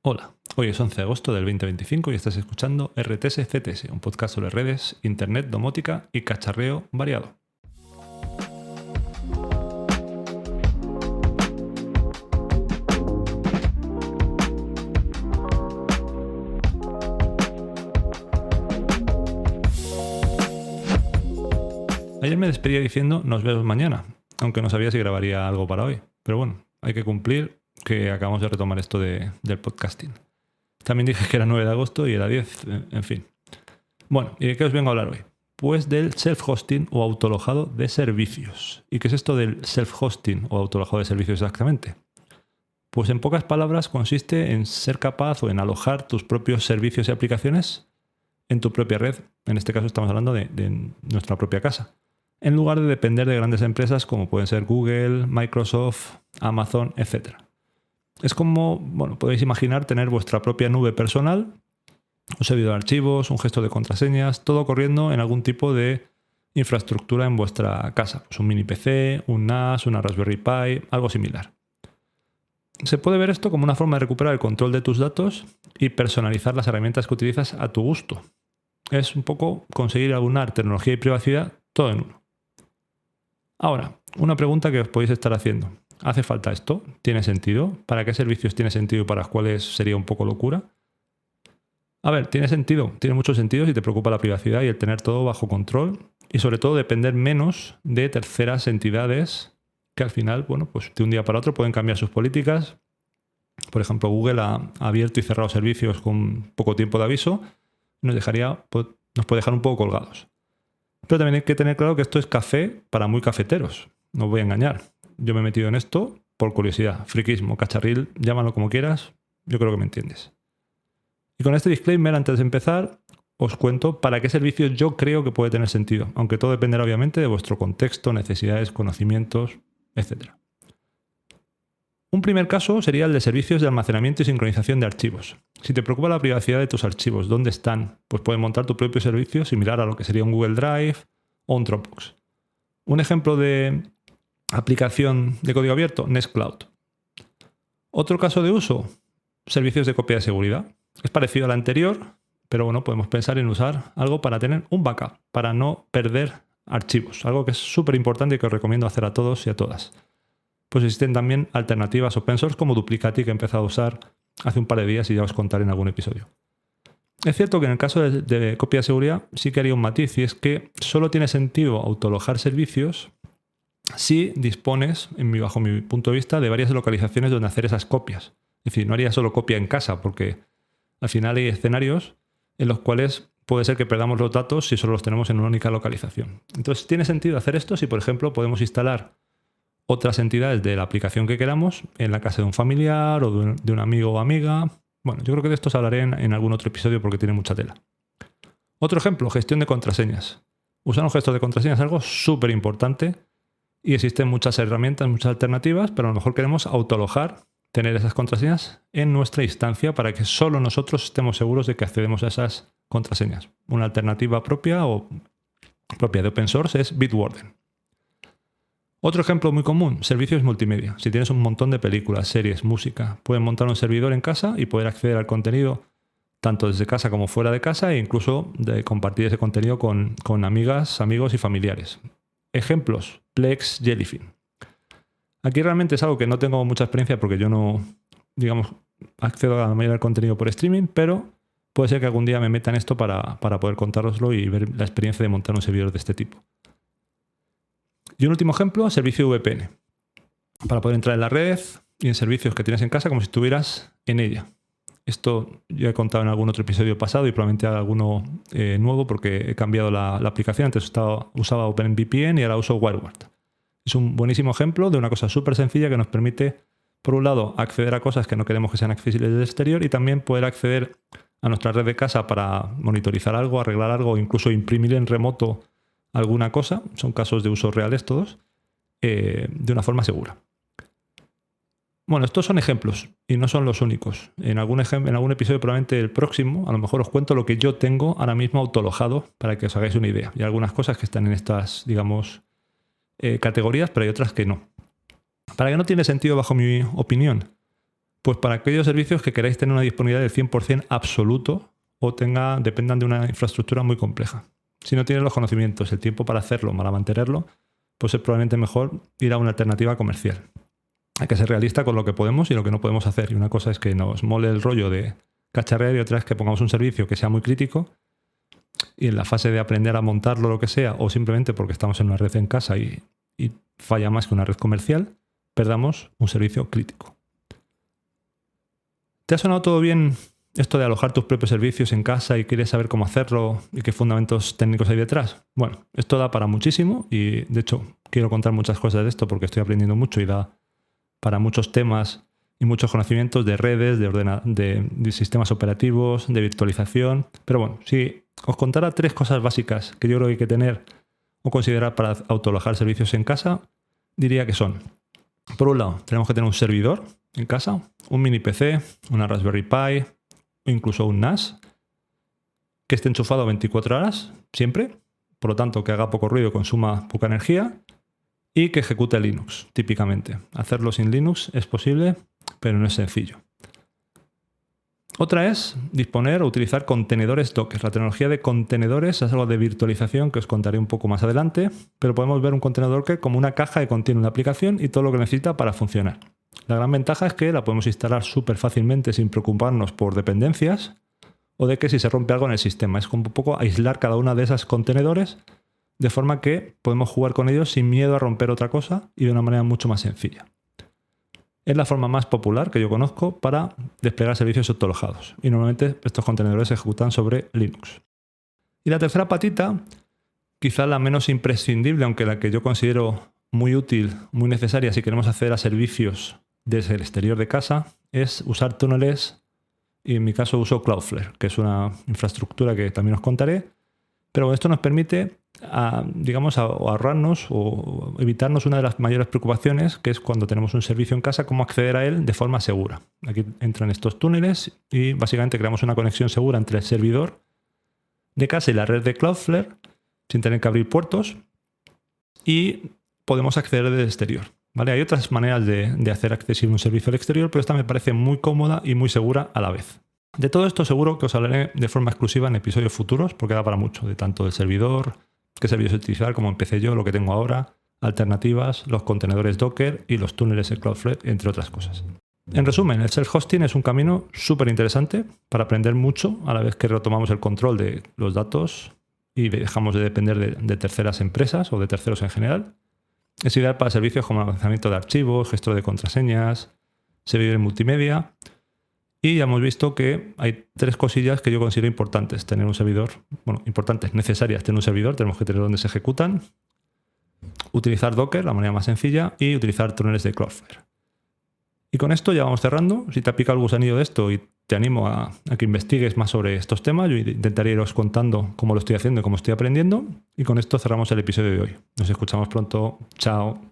Hola, hoy es 11 de agosto del 2025 y estás escuchando RTS CTS, un podcast sobre redes, internet, domótica y cacharreo variado. Ayer me despedí diciendo nos vemos mañana, aunque no sabía si grabaría algo para hoy. Pero bueno, hay que cumplir que acabamos de retomar esto del podcasting. También dije que era 9 de agosto y era 10, en fin. Bueno, ¿y de qué os vengo a hablar hoy? Pues del self-hosting o autoalojado de servicios. ¿Y qué es esto del self-hosting o autoalojado de servicios exactamente? Pues en pocas palabras consiste en ser capaz o en alojar tus propios servicios y aplicaciones en tu propia red. En este caso estamos hablando de nuestra propia casa, en lugar de depender de grandes empresas como pueden ser Google, Microsoft, Amazon, etc. Es como, bueno, podéis imaginar tener vuestra propia nube personal, un servidor de archivos, un gestor de contraseñas, todo corriendo en algún tipo de infraestructura en vuestra casa. Pues un mini PC, un NAS, una Raspberry Pi, algo similar. Se puede ver esto como una forma de recuperar el control de tus datos y personalizar las herramientas que utilizas a tu gusto. Es un poco conseguir aunar tecnología y privacidad todo en uno. Ahora, una pregunta que os podéis estar haciendo. ¿Hace falta esto? ¿Tiene sentido? ¿Para qué servicios tiene sentido y para cuáles sería un poco locura? A ver, tiene sentido, tiene mucho sentido si te preocupa la privacidad y el tener todo bajo control y sobre todo depender menos de terceras entidades que al final, bueno, pues de un día para otro pueden cambiar sus políticas. Por ejemplo, Google ha abierto y cerrado servicios con poco tiempo de aviso y nos puede dejar un poco colgados. Pero también hay que tener claro que esto es café para muy cafeteros. No os voy a engañar. Yo me he metido en esto por curiosidad, friquismo, cacharril, llámalo como quieras, yo creo que me entiendes. Y con este disclaimer, antes de empezar, os cuento para qué servicios yo creo que puede tener sentido, aunque todo dependerá obviamente de vuestro contexto, necesidades, conocimientos, etc. Un primer caso sería el de servicios de almacenamiento y sincronización de archivos. Si te preocupa la privacidad de tus archivos, ¿dónde están? Pues puedes montar tu propio servicio similar a lo que sería un Google Drive o un Dropbox. Un ejemplo de aplicación de código abierto, Nextcloud. Otro caso de uso, servicios de copia de seguridad. Es parecido al anterior, pero bueno, podemos pensar en usar algo para tener un backup, para no perder archivos. Algo que es súper importante y que os recomiendo hacer a todos y a todas. Pues existen también alternativas open source como Duplicati, que he empezado a usar hace un par de días y ya os contaré en algún episodio. Es cierto que en el caso de copia de seguridad sí que haría un matiz, y es que solo tiene sentido autoalojar servicios si dispones, bajo mi punto de vista, de varias localizaciones donde hacer esas copias. Es decir, no haría solo copia en casa, porque al final hay escenarios en los cuales puede ser que perdamos los datos si solo los tenemos en una única localización. Entonces, tiene sentido hacer esto si, por ejemplo, podemos instalar otras entidades de la aplicación que queramos en la casa de un familiar o de un amigo o amiga. Bueno, yo creo que de esto os hablaré en algún otro episodio porque tiene mucha tela. Otro ejemplo, gestión de contraseñas. Usar un gestor de contraseñas es algo súper importante y existen muchas herramientas, muchas alternativas, pero a lo mejor queremos autoalojar, tener esas contraseñas en nuestra instancia para que solo nosotros estemos seguros de que accedemos a esas contraseñas. Una alternativa propia o propia de open source es Bitwarden. Otro ejemplo muy común, servicios multimedia. Si tienes un montón de películas, series, música, puedes montar un servidor en casa y poder acceder al contenido tanto desde casa como fuera de casa e incluso de compartir ese contenido con amigas, amigos y familiares. Ejemplos, Plex, Jellyfin. Aquí realmente es algo que no tengo mucha experiencia porque yo no, accedo a la mayoría del contenido por streaming, pero puede ser que algún día me meta en esto para poder contároslo y ver la experiencia de montar un servidor de este tipo. Y un último ejemplo, servicio VPN. Para poder entrar en la red y en servicios que tienes en casa como si estuvieras en ella. Esto yo he contado en algún otro episodio pasado y probablemente haga alguno nuevo porque he cambiado la aplicación. Antes usaba OpenVPN y ahora uso WireGuard. Es un buenísimo ejemplo de una cosa súper sencilla que nos permite, por un lado, acceder a cosas que no queremos que sean accesibles del exterior y también poder acceder a nuestra red de casa para monitorizar algo, arreglar algo o incluso imprimir en remoto alguna cosa. Son casos de uso reales todos, de una forma segura. Bueno, estos son ejemplos y no son los únicos. En algún episodio, probablemente el próximo, a lo mejor os cuento lo que yo tengo ahora mismo autoalojado para que os hagáis una idea. Y algunas cosas que están en estas, categorías, pero hay otras que no. ¿Para qué no tiene sentido bajo mi opinión? Pues para aquellos servicios que queráis tener una disponibilidad del 100% absoluto o dependan de una infraestructura muy compleja. Si no tienes los conocimientos, el tiempo para hacerlo, para mantenerlo, pues es probablemente mejor ir a una alternativa comercial. Hay que ser realista con lo que podemos y lo que no podemos hacer. Y una cosa es que nos mole el rollo de cacharrear y otra es que pongamos un servicio que sea muy crítico y en la fase de aprender a montarlo, lo que sea, o simplemente porque estamos en una red en casa y falla más que una red comercial, perdamos un servicio crítico. ¿Te ha sonado todo bien esto de alojar tus propios servicios en casa y quieres saber cómo hacerlo y qué fundamentos técnicos hay detrás? Bueno, esto da para muchísimo y de hecho quiero contar muchas cosas de esto porque estoy aprendiendo mucho y da para muchos temas y muchos conocimientos de redes, de sistemas operativos, de virtualización. Pero bueno, si os contara 3 cosas básicas que yo creo que hay que tener o considerar para autoalojar servicios en casa, diría que son: por un lado, tenemos que tener un servidor en casa, un mini PC, una Raspberry Pi o incluso un NAS que esté enchufado 24 horas siempre, por lo tanto que haga poco ruido y consuma poca energía y que ejecute Linux, típicamente. Hacerlo sin Linux es posible, pero no es sencillo. Otra es disponer o utilizar contenedores Docker. La tecnología de contenedores es algo de virtualización que os contaré un poco más adelante, pero podemos ver un contenedor Docker como una caja que contiene una aplicación y todo lo que necesita para funcionar. La gran ventaja es que la podemos instalar súper fácilmente sin preocuparnos por dependencias o de que si se rompe algo en el sistema. Es como un poco aislar cada una de esas contenedores de forma que podemos jugar con ellos sin miedo a romper otra cosa y de una manera mucho más sencilla. Es la forma más popular que yo conozco para desplegar servicios autoalojados y normalmente estos contenedores se ejecutan sobre Linux. Y la tercera patita, quizá la menos imprescindible, aunque la que yo considero muy útil, muy necesaria si queremos acceder a servicios desde el exterior de casa, es usar túneles y en mi caso uso Cloudflare, que es una infraestructura que también os contaré, pero esto nos permite ahorrarnos o evitarnos una de las mayores preocupaciones, que es cuando tenemos un servicio en casa, cómo acceder a él de forma segura. Aquí entran estos túneles y básicamente creamos una conexión segura entre el servidor de casa y la red de Cloudflare sin tener que abrir puertos y podemos acceder desde el exterior. ¿Vale? Hay otras maneras de hacer accesible un servicio al exterior, pero esta me parece muy cómoda y muy segura a la vez. De todo esto seguro que os hablaré de forma exclusiva en episodios futuros, porque da para mucho, de tanto del servidor, qué servicios utilizar, cómo empecé yo, lo que tengo ahora, alternativas, los contenedores Docker y los túneles de Cloudflare, entre otras cosas. En resumen, el self-hosting es un camino súper interesante para aprender mucho a la vez que retomamos el control de los datos y dejamos de depender de terceras empresas o de terceros en general. Es ideal para servicios como almacenamiento de archivos, gestor de contraseñas, servidores multimedia. Y ya hemos visto que hay 3 cosillas que yo considero importantes. Tener un servidor, importantes, necesarias tener un servidor, tenemos que tener donde se ejecutan. Utilizar Docker, la manera más sencilla, y utilizar túneles de Cloudflare. Y con esto ya vamos cerrando. Si te ha picado el gusanillo de esto y te animo a que investigues más sobre estos temas, yo intentaré iros contando cómo lo estoy haciendo y cómo estoy aprendiendo. Y con esto cerramos el episodio de hoy. Nos escuchamos pronto. Chao.